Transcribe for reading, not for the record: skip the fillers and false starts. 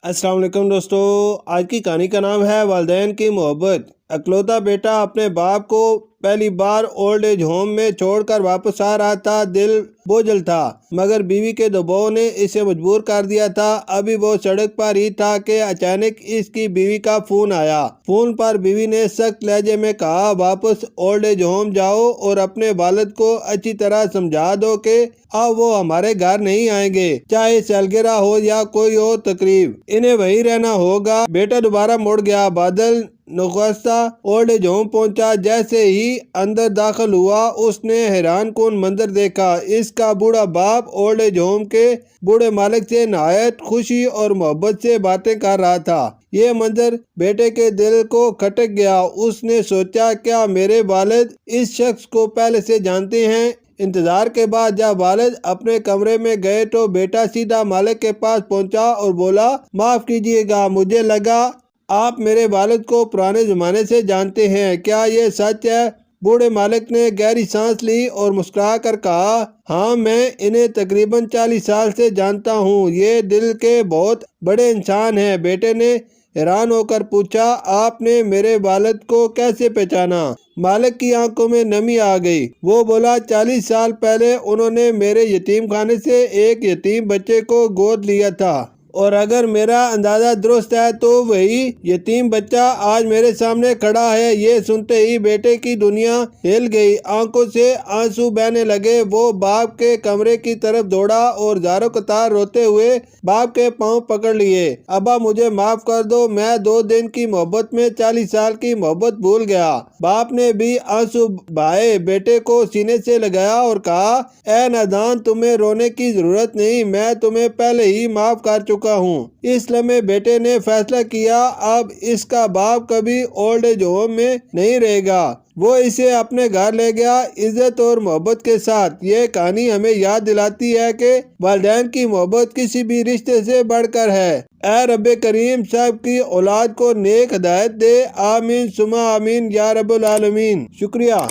अस्सलाम वालेकुम दोस्तों। आज की कहानी का नाम है वालिदैन की मोहब्बत। अकलौता बेटा अपने बाप को पहली बार ओल्ड एज होम में छोड़कर वापस आ रहा था। दिल बोझल था, मगर बीवी के दबाव ने इसे मजबूर कर दिया था। अभी वो सड़क पर ही था कि अचानक इसकी बीवी का फोन आया। फोन पर बीवी ने सख्त लहजे में कहा, वापस ओल्ड एज होम जाओ और अपने वालिद को अच्छी तरह समझा दो कि अब वो हमारे घर नहीं आएंगे, चाहे सालगिरह हो या कोई और तकरीब, इन्हें वहीं रहना होगा। बेटा दोबारा मुड़ गया। बादल नुख्ता ओल्ड एज होम पहुंचा। जैसे ही अंदर दाखिल हुआ उसने हैरान कौन मंजर देखा। इसका बूढ़ा बाप ओल्ड एज होम के बूढ़े मालिक से नहायत खुशी और मोहब्बत से बातें कर रहा था। ये मंजर बेटे के दिल को खटक गया। उसने सोचा, क्या मेरे वालिद इस शख्स को पहले से जानते हैं? इंतजार के बाद जब वालिद अपने कमरे में गए तो बेटा सीधा मालिक के पास पहुंचा और बोला, माफ कीजिएगा, मुझे लगा आप मेरे वालिद को पुराने ज़माने से जानते हैं, क्या ये सच है? बूढ़े मालिक ने गहरी सांस ली और मुस्कुरा कर कहा, हाँ, मैं इन्हें तकरीबन 40 साल से जानता हूँ। ये दिल के बहुत बड़े इंसान हैं। बेटे ने हैरान होकर पूछा, आपने मेरे वालिद को कैसे पहचाना? मालिक की आंखों में नमी आ गई। वो बोला, 40 साल पहले उन्होंने मेरे यतीम खाने से एक यतीम बच्चे को गोद लिया था, और अगर मेरा अंदाज़ा दुरुस्त है तो वही यतीम बच्चा आज मेरे सामने खड़ा है। ये सुनते ही बेटे की दुनिया हिल गई, आंखों से आंसू बहने लगे। वो बाप के कमरे की तरफ दौड़ा और ज़ारो कतार रोते हुए बाप के पांव पकड़ लिए। अब्बा, मुझे माफ कर दो, मैं 2 दिन की मोहब्बत में 40 साल की मोहब्बत भूल गया। बाप ने भी आंसू बहाए, बेटे को सीने से लगाया और कहा, ए नादान, तुम्हें रोने की जरूरत नहीं, मैं तुम्हें पहले ही माफ कर चुका हूँ। इस लम्हे बेटे ने फैसला किया, अब इसका बाप कभी ओल्ड एज होम में नहीं रहेगा। वो इसे अपने घर ले गया, इज्जत और मोहब्बत के साथ। ये कहानी हमें याद दिलाती है कि वालिदैन की मोहब्बत किसी भी रिश्ते से बढ़कर है। ऐ रब्बे करीम सब की औलाद को नेक हिदायत दे। आमीन सुमा आमीन या रब्बुल आलमीन। शुक्रिया।